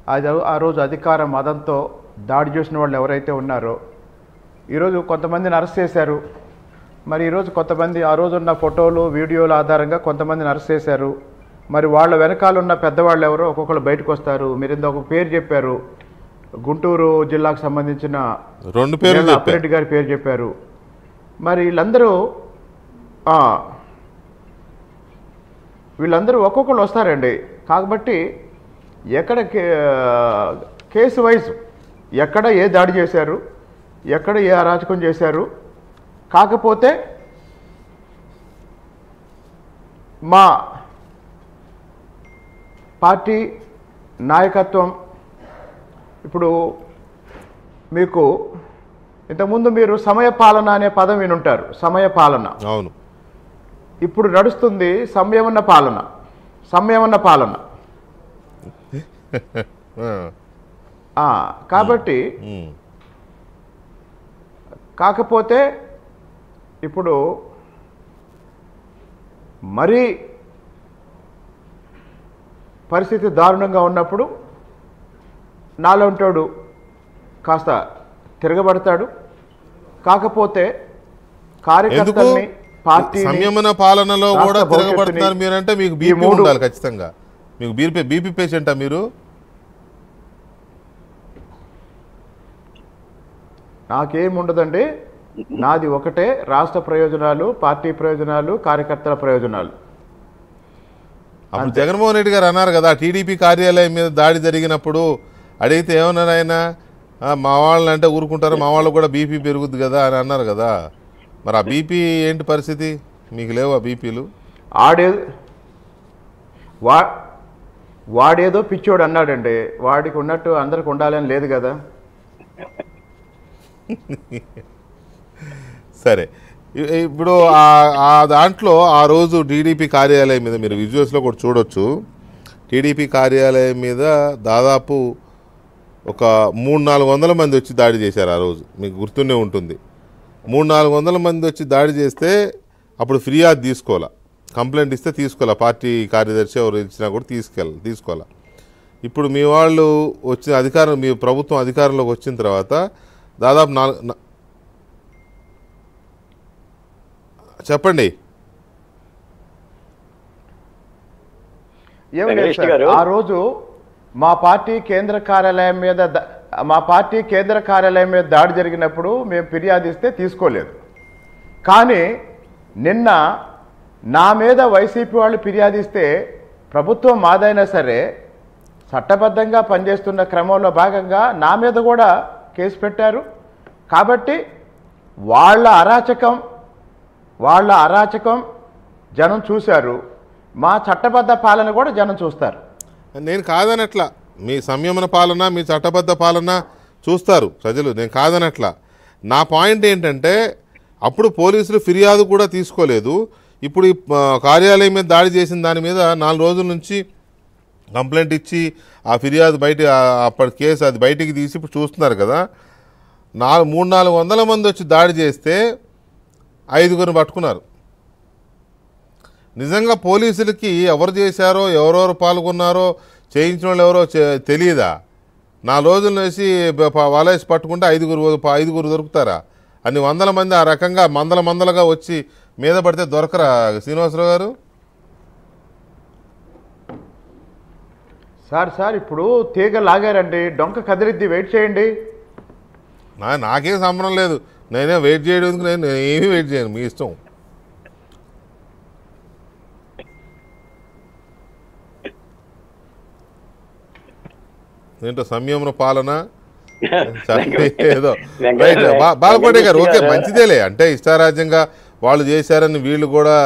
ఆ రోజు అధికార మదంతో దాడి చేసిన వాళ్ళు ఎవరైతే ఉన్నారో ఈరోజు కొంతమందిని అరెస్ట్ చేశారు. మరి ఈరోజు కొంతమంది ఆ రోజు ఉన్న ఫోటోలు వీడియోల ఆధారంగా కొంతమందిని అరెస్ట్ చేశారు. మరి వాళ్ళ వెనకాల ఉన్న పెద్దవాళ్ళు ఎవరో ఒక్కొక్కరు బయటకు వస్తారు. మీరు ఇంకొక పేరు చెప్పారు, గుంటూరు జిల్లాకు సంబంధించిన 2 పేర్లు అప్పిరెడ్డి గారి పేరు చెప్పారు. మరి వీళ్ళందరూ ఒక్కొక్కరు వస్తారండి. కాబట్టి ఎక్కడ కేసు వైజ్ ఎక్కడ ఏ దాడి చేశారు, ఎక్కడ ఏ అరాచకం చేశారు, కాకపోతే మా పార్టీ నాయకత్వం ఇప్పుడు మీకు ఇంతకుముందు మీరు సమయపాలన అనే పదం వినుంటారు. సమయపాలన, అవును. ఇప్పుడు నడుస్తుంది సంయమన పాలన. సంయమన పాలన కాబట్టి కాకపోతే ఇప్పుడు మరీ పరిస్థితి దారుణంగా ఉన్నప్పుడు నాలోంటోడు కాస్త తిరగబడతాడు. కాకపోతే కార్యకర్తల్ని పార్టీ సంయమన పాలనలో కూడా తిరగబడుతున్నారు మీరంటే మీకు బీపీ ఉండాలి ఖచ్చితంగా. మీకు బీపీ పేషెంటా మీరు? నాకేముండదండి, నాది ఒకటే, రాష్ట్ర ప్రయోజనాలు, పార్టీ ప్రయోజనాలు, కార్యకర్తల ప్రయోజనాలు. అప్పుడు జగన్మోహన్ రెడ్డి గారు అన్నారు కదా, టీడీపీ కార్యాలయం మీద దాడి జరిగినప్పుడు అడిగితే ఏమన్నారు ఆయన, మా వాళ్ళని అంటే ఊరుకుంటారు, మా వాళ్ళు కూడా బీపీ పెరుగుద్ది కదా అని అన్నారు కదా. మరి ఆ బీపీ ఏంటి పరిస్థితి? మీకు లేవు ఆ బీపీలు? వాడేదో పిచ్చోడు అన్నాడండి, వాడికి ఉన్నట్టు అందరికి ఉండాలని లేదు కదా. సరే, ఇప్పుడు ఆ దాంట్లో ఆ రోజు టీడీపీ కార్యాలయం మీద మీరు విజువల్స్లో కూడా చూడొచ్చు. టీడీపీ కార్యాలయం మీద దాదాపు ఒక 300-400 మంది వచ్చి దాడి చేశారు ఆ రోజు. మీకు గుర్తునే ఉంటుంది. 300-400 మంది వచ్చి దాడి చేస్తే అప్పుడు ఫిర్యాదు తీసుకోవాలా, కంప్లైంట్ ఇస్తే తీసుకోవాలా, పార్టీ కార్యదర్శి ఎవరు ఇచ్చినా కూడా తీసుకోవాలా. ఇప్పుడు మీ వాళ్ళు వచ్చిన మీ ప్రభుత్వం అధికారంలోకి వచ్చిన తర్వాత దాదాపు చెప్పండి. ఆ రోజు మా పార్టీ కేంద్ర కార్యాలయం మీద దాడి జరిగినప్పుడు మేము ఫిర్యాదు ఇస్తే తీసుకోలేదు. కానీ నిన్న నా మీద వైసీపీ వాళ్ళు ఫిర్యాదిస్తే ప్రభుత్వం మాదైనా సరే చట్టబద్ధంగా పనిచేస్తున్న క్రమంలో భాగంగా నా మీద కూడా కేసు పెట్టారు. కాబట్టి వాళ్ళ అరాచకం జనం చూశారు, మా చట్టబద్ధ పాలన కూడా జనం చూస్తారు. నేను కాదనట్లా, మీ సంయమన పాలన, మీ చట్టబద్ధ పాలన చూస్తారు ప్రజలు, నేను కాదనట్లా. నా పాయింట్ ఏంటంటే అప్పుడు పోలీసులు ఫిర్యాదు కూడా తీసుకోలేదు. ఇప్పుడు ఈ కార్యాలయం మీద దాడి చేసిన దాని మీద 4 రోజుల నుంచి కంప్లైంట్ ఇచ్చి ఆ ఫిర్యాదు అప్పటి కేసు అది బయటికి తీసి ఇప్పుడు చూస్తున్నారు కదా. 300-400 మంది వచ్చి దాడి చేస్తే 5గురిని పట్టుకున్నారు. నిజంగా పోలీసులకి ఎవరు చేశారో, ఎవరెవరు పాల్గొన్నారో, చేయించిన వాళ్ళు ఎవరో తెలియదా? 4 రోజులు వేసి వలేసి పట్టుకుంటే 5గురు దొరుకుతారా? అన్ని 100 మంది ఆ రకంగా మందలుగా వచ్చి మీద పడితే దొరకరా శ్రీనివాసరావు గారు? సార్ ఇప్పుడు తీగ లాగారండి, డొంక కదిలిద్ది, వెయిట్ చేయండి. నాకేం సంబరం లేదు, నేనే వెయిట్ చేయడం, నేను ఏమీ వెయిట్ చేయను, మీ ఇష్టం. ఏంటో సంయమన పాలన ఏదో రైట్. బాలకోటే గారు ఓకే, మంచిదేలే, అంటే ఇష్టారాజ్యంగా వాళ్ళు చేశారని వీళ్ళు కూడా